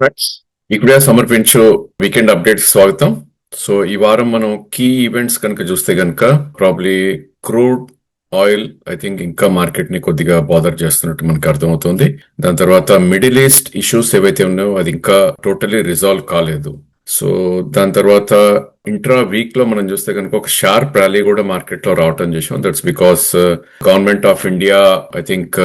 Equidius సమర్పించు weekend updates స్వాగతం. So ఈ వారం మనం కీ ఈవెంట్స్ కనుక చూస్తే కనుక probably crude oil I think ఇంకా మార్కెట్ ని కొద్దిగా బాదర్ చేస్తున్నట్టు మనకు అర్థమవుతుంది. దాని తర్వాత మిడిల్ ఈస్ట్ ఇష్యూస్ ఏవైతే ఉన్నాయో అది ఇంకా టోటలీ రిజాల్వ్ కాలేదు. సో దాని తర్వాత ఇంట్రా వీక్ లో మనం చూస్తే కనుక ఒక షార్ప్ ర్యాలీ కూడా మార్కెట్ లో రావటం చేసాం. That's because government of India I think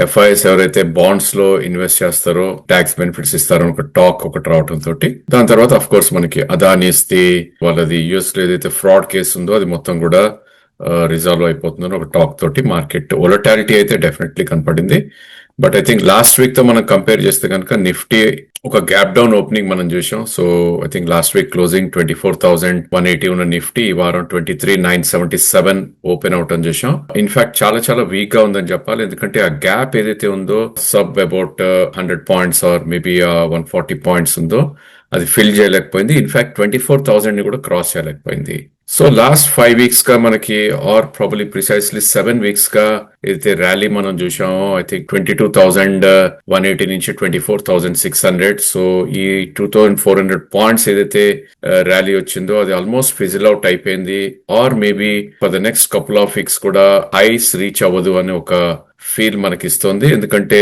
FIs ఎవరైతే బాండ్స్ లో ఇన్వెస్ట్ చేస్తారో ట్యాక్స్ బెనిఫిట్స్ ఇస్తారో ఒక టాక్ ఒకటి రావడం తోటి, దాని తర్వాత అఫ్ కోర్స్ మనకి అదానిస్తే వాళ్ళది యుఎస్ లో ఏదైతే ఫ్రాడ్ కేసు ఉందో అది మొత్తం కూడా రిజాల్వ్ అయిపోతుందని ఒక టాక్ తోటి మార్కెట్ వొలటాలిటీ అయితే డెఫినెట్లీ కనపడింది. But I think last week తో మనం కంపేర్ చేస్తే కనుక నిఫ్టీ ఒక గ్యాప్ డౌన్ ఓపెనింగ్ మనం చూసాం. So I think last week closing 24,180 ఉన్న నిఫ్టీ ఈ వారం 23,977 ఓపెన్ అవటం చూసాం. ఇన్ఫాక్ట్ చాలా చాలా వీక్ గా ఉందని చెప్పాలి. ఎందుకంటే ఆ గ్యాప్ ఏదైతే ఉందో sub about 100 points or maybe 140 points ఉందో అది ఫిల్ చేయలేకపోయింది. ఇన్ఫాక్ట్ 24,000 ని కూడా క్రాస్ చేయలేకపోయింది. సో లాస్ట్ 5 వీక్స్ గా మనకి ఆర్ ప్రాబబ్లీ ప్రిసైస్లీ 7 వీక్స్ గా ఏదైతే ర్యాలీ మనం చూసామో ఐ థింక్ 22,180 నుంచి 24,600. సో ఈ 2,400 పాయింట్స్ ఏదైతే ర్యాలీ వచ్చిందో అది ఆల్మోస్ట్ ఫిజిల్ అవుట్ అయిపోయింది. Or maybe for the next couple of weeks కూడా హైస్ రీచ్ అవ్వదు అని ఒక ఫీల్ మనకిస్తుంది. ఎందుకంటే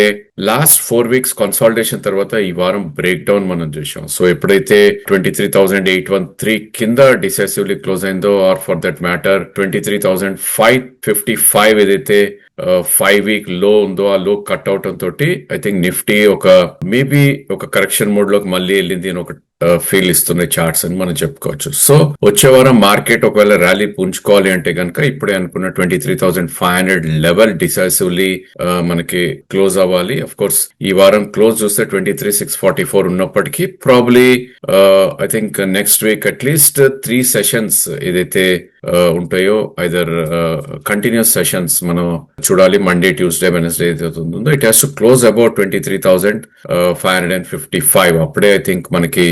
లాస్ట్ 4 వీక్స్ కన్సాలిడేషన్ తర్వాత ఈ వారం బ్రేక్ డౌన్ మనం చూసాం. సో ఎప్పుడైతే 23,813 కింద డిసైసివ్లీ క్లోజ్ అయిందో ఆర్ ఫర్ దట్ మ్యాటర్ 23,555 ఏదైతే 5 వీక్ లో ఉందో ఆ లో కట్ అవటం తోటి ఐ థింక్ నిఫ్టీ ఒక మేబీ ఒక కరెక్షన్ మోడ్ లోకి మళ్ళీ వెళ్ళింది అని ఒక ఫీల్ ఇస్తున్నాయి చార్ట్స్ అని మనం చెప్పుకోవచ్చు. సో వచ్చే వారం మార్కెట్ ఒకవేళ ర్యాలీ పుంజుకోవాలి అంటే కనుక ఇప్పుడే అనుకున్న 23,500 లెవెల్ డిసైసివ్లీ మనకి క్లోజ్ అవ్వాలి. అఫ్ కోర్స్ ఈ వారం క్లోజ్ చూస్తే 23,644 ఉన్నప్పటికీ probably I think next week at least 3 sessions ఏదైతే ఉంటాయో ఐదర్ కంటిన్యూస్ సెషన్స్ మనం చూడాలి. మండే, ట్యూస్డే, వెనస్డే ఏదైతే ఉందో it has to close about 23,555. అప్పుడే ఐ థింక్ మనకి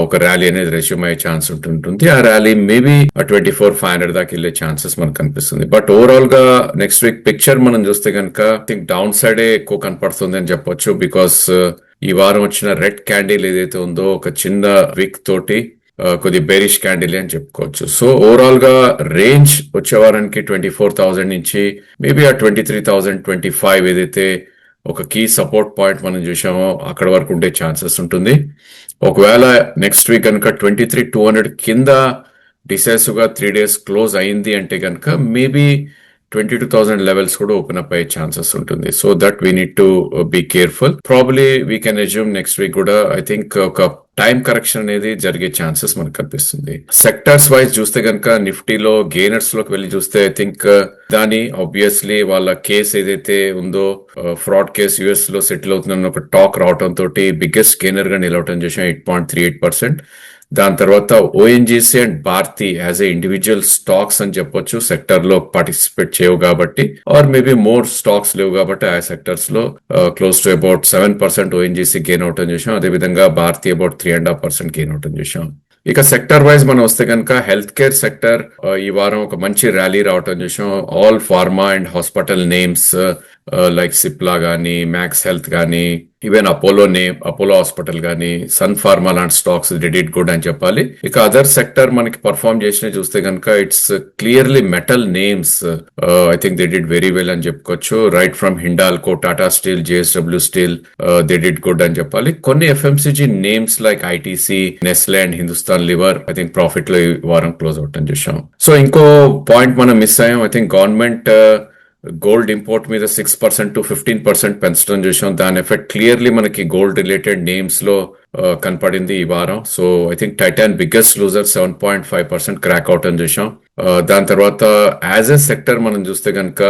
ఒక ర్యాలీ అనేది రెస్యూమ్ అయ్యే ఛాన్స్ ఉంటుంది. ఆ ర్యాలీ మేబీ 24,500 దాకా వెళ్ళే ఛాన్సెస్ మనకు కనిపిస్తుంది. బట్ ఓవరాల్ గా నెక్స్ట్ వీక్ పిక్చర్ మనం చూస్తే కనుక ఐ థింక్ డౌన్ సైడ్ ఎక్కువ కనపడుతుంది అని చెప్పొచ్చు. బికాస్ ఈ వారం వచ్చిన రెడ్ క్యాండిల్ ఏదైతే ఉందో ఒక చిన్న విక్ తోటి కొద్ది బేరిష్ క్యాండిల్ అని చెప్పుకోవచ్చు. సో ఓవరాల్ గా రేంజ్ వచ్చే వారానికి 24,000 నుంచి మేబీ ఆ 23,025 ఏదైతే ఒక కీ సపోర్ట్ పాయింట్ మనం చూసామో అక్కడ వరకు ఉండే ఛాన్సెస్ ఉంటుంది. ఒకవేళ నెక్స్ట్ వీక్ కనుక 23,200 కింద డిసైసివ్ గా 3 days క్లోజ్ అయింది అంటే కనుక మేబీ 22,000 లెవెల్స్ కూడా ఓపెన్ అప్ అయ్యే ఛాన్సెస్ ఉంటుంది. So that we need to be careful. Probably we can assume next week కూడా ఐ థింక్ ఒక టైం కరెక్షన్ అనేది జరిగే ఛాన్సెస్ మనకు కనిపిస్తుంది. సెక్టర్స్ వైజ్ చూస్తే కనుక నిఫ్టీలో గెయినర్స్ లోకి వెళ్ళి చూస్తే ఐ థింక్ దాని ఆబ్వియస్లీ వాళ్ళ కేసు ఏదైతే ఉందో ఫ్రాడ్ కేసు యుఎస్ లో సెటిల్ అవుతుందని ఒక టాక్ రావడం తోటి బిగ్గెస్ట్ గెయినర్ గా నిలవటం చేసాం 8.38%. దాని తర్వాత ONGC and Bharti as a individual stocks అని చెప్పొచ్చు సెక్టర్ లో పార్టిసిపేట్ చేయవు కాబట్టి ఆర్ మేబీ మోర్ స్టాక్స్ లేవు కాబట్టి ఆ సెక్టర్స్ లో close to about 7% ONGC gain అవటం చూసాం. అదేవిధంగా భారతి అబౌట్ 3.5% గెయిన్ అవటం చూసాం. ఇక సెక్టర్ వైజ్ మనం వస్తే కనుక హెల్త్ కేర్ సెక్టర్ ఈ వారం ఒక మంచి ర్యాలీ రావటం చూసాం. All pharma and hospital names like Cipla గానీ, మ్యాక్స్ హెల్త్ గానీ, ఈవెన్ అపోలో హాస్పిటల్ గానీ, సన్ ఫార్మా లాంటి స్టాక్స్ డిడ్ గుడ్ అని చెప్పాలి. ఇక అదర్ సెక్టర్ మనకి పర్ఫార్మ్ చేసిన చూస్తే కనుక it's clearly metal names I think they did very well అని చెప్పుకోవచ్చు. Right from Hindalco, Tata steel, JSW steel they did good అని చెప్పాలి. కొన్ని FMCG names like ITC, Nestle and Hindustan liver I think profit లో ఈ వారం క్లోజ్ అవుట్ అని చూసాం. సో ఇంకో పాయింట్ మనం మిస్ అయ్యాం. I think government gold import మీద 6% to 15% పెంచడం చూసాం. దాని ఎఫెక్ట్ క్లియర్లీ మనకి గోల్డ్ రిలేటెడ్ నేమ్స్ లో కనపడింది ఈ వారం. So I think Titan biggest loser 7.5% crack out అని చూసాం. దాని తర్వాత యాజ్ ఎ సెక్టర్ మనం చూస్తే కనుక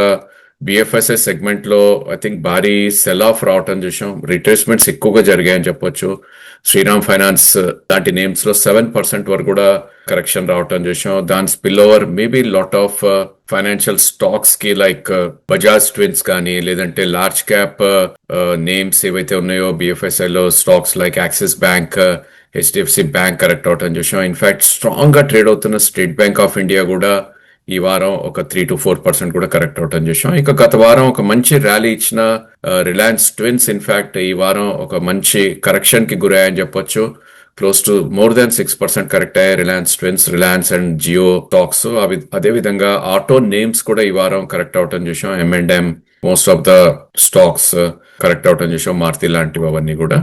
బిఎఫ్ఎస్ఐ సెగ్మెంట్ లో ఐ థింక్ భారీ సెల్ ఆఫ్ రావటం చూసాం. రిట్రేస్మెంట్స్ ఎక్కువగా జరిగాయని చెప్పొచ్చు. శ్రీరామ్ ఫైనాన్స్ లాంటి నేమ్స్ లో 7% వరకు కూడా కరెక్షన్ రావటం చూసాం. దాని spill over maybe lot of financial stocks కి లైక్ బజాజ్ ట్విన్స్ కానీ లేదంటే లార్జ్ క్యాప్ నేమ్స్ ఏవైతే ఉన్నాయో బిఎఫ్ఎస్ఐ లో stocks like axis bank, HDFC bank correct అవటం చూసాం. ఇన్ఫాక్ట్ స్ట్రాంగ్ గా ట్రేడ్ అవుతున్న స్టేట్ బ్యాంక్ ఆఫ్ ఇండియా కూడా ఈ వారం ఒక 3 to 4% కూడా కరెక్ట్ అవటం చూసాం. ఇక గత వారం ఒక మంచి ర్యాలీ ఇచ్చిన రిలయన్స్ ట్విన్స్ ఇన్ఫాక్ట్ ఈ వారం ఒక మంచి కరెక్షన్ కి గురయ్యని చెప్పొచ్చు. Close to more than 6% correct అయ్యాయి Reliance twins, Reliance and Jio stocks. అదే విధంగా ఆటో నేమ్స్ కూడా ఈ వారం కరెక్ట్ అవటం చూసాం. M&M, most of the stocks correct అవటం చూసాం, మారుతి లాంటివి అవన్నీ కూడా.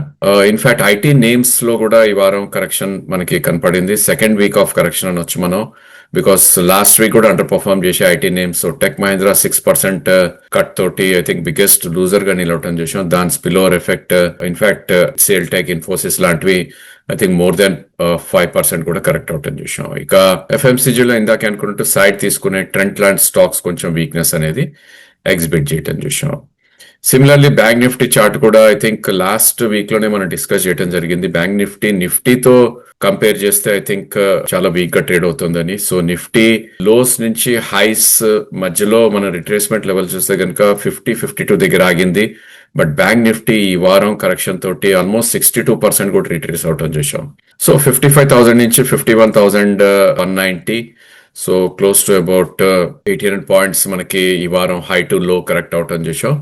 ఇన్ఫాక్ట్ ఐటీ నేమ్స్ లో కూడా ఈ వారం కరెక్షన్ మనకి కనపడింది. సెకండ్ వీక్ ఆఫ్ కరెక్షన్ అనొచ్చు మనం, బికాస్ లాస్ట్ వీక్ కూడా అండర్ పర్ఫార్మ్ చేసే IT names. Tech Mahindra 6% cut తోటి ఐ థింక్ బిగ్గెస్ట్ లూజర్ గా నిలవటం చూసాం. దాని spill over effect in fact sale tech, Infosys లాంటివి ఐ థింక్ మోర్ దాన్ 5% కూడా కరెక్ట్ అవటం చూసాం. ఇక ఎఫ్ఎంసీజీలో ఇందాక అనుకున్నట్టు సైడ్ తీసుకునే ట్రెండ్ లాంటి స్టాక్స్ కొంచెం వీక్నెస్ అనేది ఎగ్జిబిట్ చేయటం చూసాం. సిమిలర్లీ బ్యాంక్ నిఫ్టీ చార్ట్ కూడా ఐ థింక్ లాస్ట్ వీక్ లోనే మనం డిస్కస్ చేయడం జరిగింది. బ్యాంక్ నిఫ్టీతో కంపేర్ చేస్తే ఐ థింక్ చాలా వీక్ గా ట్రేడ్ అవుతుందని. సో నిఫ్టీ లోస్ నుంచి హైస్ మధ్యలో మన రిట్రేస్మెంట్ లెవెల్ చూస్తే కనుక 50-52 దగ్గర ఆగింది. బట్ బ్యాంక్ నిఫ్టీ ఈ వారం కరెక్షన్ తోటి ఆల్మోస్ట్ 62% కూడా రిట్రేస్ అవటం చూసాం. సో 55,000 నుంచి 51,190, so close to about 800 points మనకి ఈ వారం హై టు లో కరెక్ట్ అవటం చూసాం.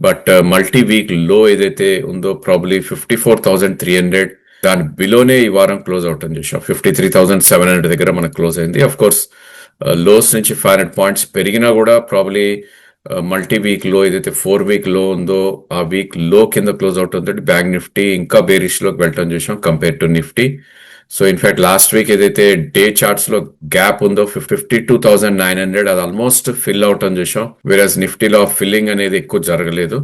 బట్ మల్టీ వీక్ లో ఏదైతే ఉందో ప్రాబ్లీ 54,300 దాని బిలోనే ఈ వారం క్లోజ్ అవటం చూసాం. 53,700 దగ్గర మనకు క్లోజ్ అయింది. అఫ్ కోర్స్ లోస్ నుంచి 500 పాయింట్స్ పెరిగినా కూడా ప్రాబ్లీ మల్టీ వీక్ లో ఏదైతే 4 వీక్ లో ఉందో ఆ వీక్ లో కింద క్లోజ్ అవుట్ అవుతుంది. బ్యాంక్ నిఫ్టీ ఇంకా బేరిష్ లోకి వెళ్ళటం చూసాం compare to Nifty. So in fact last week ఏదైతే డే చార్ట్స్ లో గ్యాప్ ఉందో 52,900 అది ఆల్మోస్ట్ ఫిల్ అవటం చూసాం. వేరస్ నిఫ్టీలో ఫిల్లింగ్ అనేది ఎక్కువ జరగలేదు.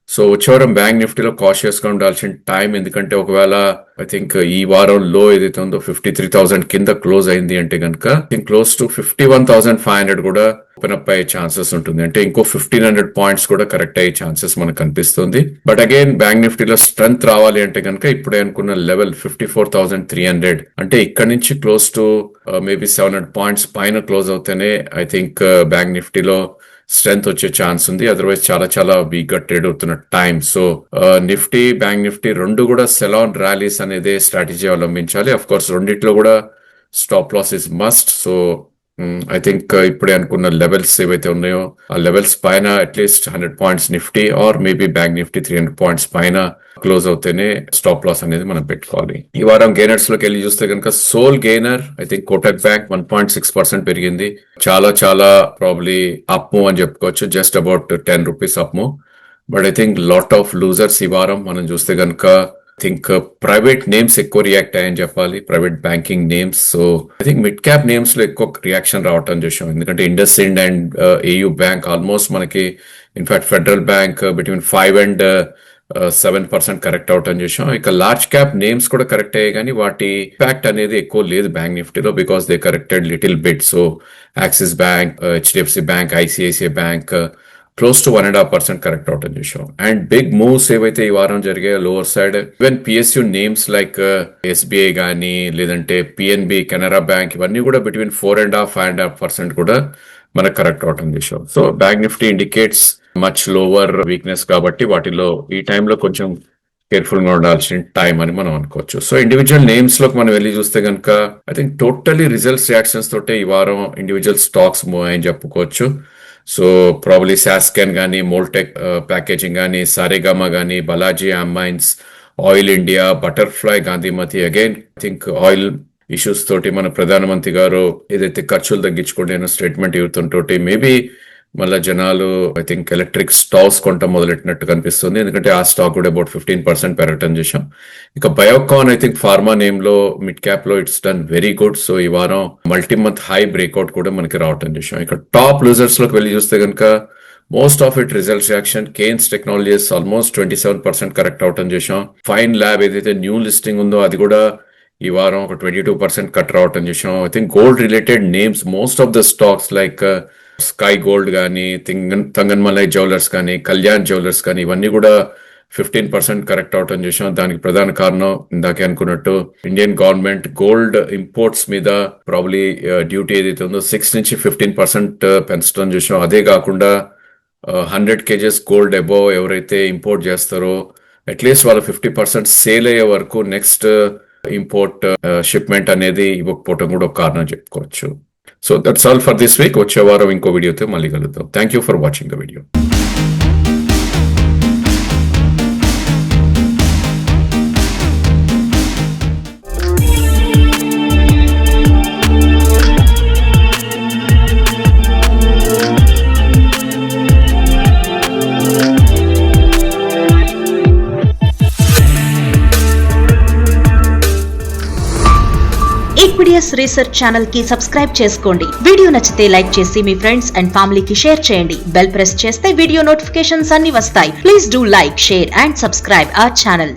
సో వచ్చేవారం బ్యాంక్ నిఫ్టీలో కాషియస్ గా ఉండాల్సిన టైం, ఎందుకంటే ఒకవేళ ఐ థింక్ ఈ వారం లో ఏదైతే ఉందో 53,000 కింద క్లోజ్ అయింది అంటే కనుక క్లోజ్ టు 51,500 కూడా ఓపెన్ అప్ అయ్యే ఛాన్సెస్ ఉంటుంది. అంటే ఇంకో 1,500 పాయింట్స్ కూడా కరెక్ట్ అయ్యే ఛాన్సెస్ మనకు కనిపిస్తుంది. బట్ అగైన్ బ్యాంక్ నిఫ్టీలో స్ట్రెంత్ రావాలి అంటే కనుక ఇప్పుడే అనుకున్న లెవెల్ 54,300 అంటే ఇక్కడ నుంచి క్లోజ్ టు మేబీ 700 పాయింట్స్ పైన క్లోజ్ అవుతేనే ఐ థింక్ బ్యాంక్ నిఫ్టీలో స్ట్రెంత్ వచ్చే ఛాన్స్ ఉంది. అదర్వైజ్ చాలా వీక్ గా ట్రేడ్ అవుతున్న time. So Nifty bank Nifty రెండు కూడా సెల్ ఆన్ ర్యాలీస్ అనేది స్ట్రాటజీ అవలంబించాలి. అఫ్ కోర్స్ రెండిట్లో కూడా stop loss is must. So I think ఇప్పుడే అనుకున్న లెవెల్స్ ఏవైతే ఉన్నాయో ఆ లెవెల్స్ పైన అట్లీస్ట్ 100 points Nifty or maybe bank Nifty 300 points పైన క్లోజ్ అవుతేనే స్టాప్ లాస్ అనేది మనం పెట్టుకోవాలి. ఈ వారం గెయినర్స్ లోకి వెళ్ళి చూస్తే కనుక sole gainer I think Kotak bank 1.6% పెరిగింది. చాలా ప్రాబ్లీ అప్ మూవ్ అని చెప్పుకోవచ్చు. Just about 10 rupees up move. But I think lot of losers ఈ వారం మనం చూస్తే కనుక థింక్ ప్రైవేట్ నేమ్స్ ఎక్కువ రియాక్ట్ అయ్యని చెప్పాలి, private banking names. So I think mid cap names లో ఎక్కువ రియాక్షన్ రావటం చూసాం. ఎందుకంటే IndusInd and AU bank almost మనకి, in fact federal bank between 5 and 7% correct అవటం చూసాం. ఇక లార్జ్ క్యాప్ నేమ్స్ కూడా కరెక్ట్ అయ్యాయి, కానీ వాటి ఇంపాక్ట్ అనేది ఎక్కువ లేదు బ్యాంక్ నిఫ్టీలో because they corrected little bit. So Axis bank, HDFC bank, ICICI bank close to 1.5% correct అవటం చూసాం. అండ్ బిగ్ మూవ్స్ ఏవైతే ఈ వారం జరిగాయో lower side even PSU names like SBI గానీ లేదంటే పిఎన్బి, కెనరా బ్యాంక్ ఇవన్నీ కూడా బిట్వీన్ 4.5-5.5% కూడా మనకు కరెక్ట్ అవటం చూసాం. So bank Nifty indicates much lower weakness కాబట్టి వాటిలో ఈ టైంలో కొంచెం కేర్ఫుల్ గా ఉండాల్సిన టైం అని మనం అనుకోవచ్చు. సో ఇండివిజువల్ నేమ్స్ లోకి మనం వెళ్ళి చూస్తే కనుక I think totally results reactions తోటే ఈ వారం ఇండివిజువల్ స్టాక్స్ మూవ్ అని చెప్పుకోవచ్చు. సో ప్రాబ్లీ సాస్కెన్ కానీ, మోల్టెక్ ప్యాకేజింగ్ కానీ, సారేగామా కానీ, Balaji amines, oil India, butterfly, Gandhimathi. Again I think oil issues తోటి మన ప్రధానమంత్రి గారు ఏదైతే ఖర్చులు తగ్గించుకోండి అన్న స్టేట్మెంట్ ఇవ్వడంతోటి మేబీ మళ్ళా జనాలు ఐ థింక్ ఎలక్ట్రిక్ స్టవ్స్ కొంట మొదలెట్టినట్టు కనిపిస్తుంది. ఎందుకంటే ఆ స్టాక్ కూడా అబౌట్ 15% పెరగటం చేశాం. ఇక Biocon I think pharma name లో మిడ్ క్యాప్ లో it's done very good. So ఈ వారం మల్టీ మంత్ హై బ్రేక్అవుట్ కూడా మనకి రావటం చేశాం. ఇక టాప్ లూజర్స్ లోకి వెళ్ళి చూస్తే కనుక most of it results reaction. Kaynes technologies almost 27% correct అవటం చేశాం. ఫైన్ ల్యాబ్ ఏదైతే న్యూ లిస్టింగ్ ఉందో అది కూడా ఈ వారం ఒక 22% కట్ రావటం చేశాం. I think gold related names most of the stocks like sky gold కానీ, తంగన్మలై జ్యువెలర్స్ కానీ, కళ్యాణ్ జ్యువెలర్స్ కానీ ఇవన్నీ కూడా 15% కరెక్ట్ అవటం చేసాం. దానికి ప్రధాన కారణం ఇందాకే అనుకున్నట్టు ఇండియన్ గవర్నమెంట్ గోల్డ్ ఇంపోర్ట్స్ మీద ప్రాబ్లీ డ్యూటీ ఏదైతే ఉందో 6 నుంచి 15% పెంచడం చూసాం. అదే కాకుండా 100 kgs గోల్డ్ అబోవ్ ఎవరైతే ఇంపోర్ట్ చేస్తారో అట్లీస్ట్ వాళ్ళు 50% సేల్ అయ్యే వరకు నెక్స్ట్ ఇంపోర్ట్ షిప్మెంట్ అనేది ఇవ్వకపోవటం కూడా ఒక కారణం చెప్పుకోవచ్చు. So that's all for this week. వచ్చే వారం ఇంకో వీడియోతో మళ్ళీ కలుద్దాం. Thank you for watching the video. Equidius research channel కి సబ్స్క్రైబ్ చేసుకోండి. వీడియో నచ్చితే లైక్ చేసి మీ ఫ్రెండ్స్ అండ్ ఫ్యామిలీకి షేర్ చేయండి. బెల్ ప్రెస్ చేస్తే వీడియో నోటిఫికేషన్స్ అన్ని వస్తాయి. Please do like, share and subscribe our channel.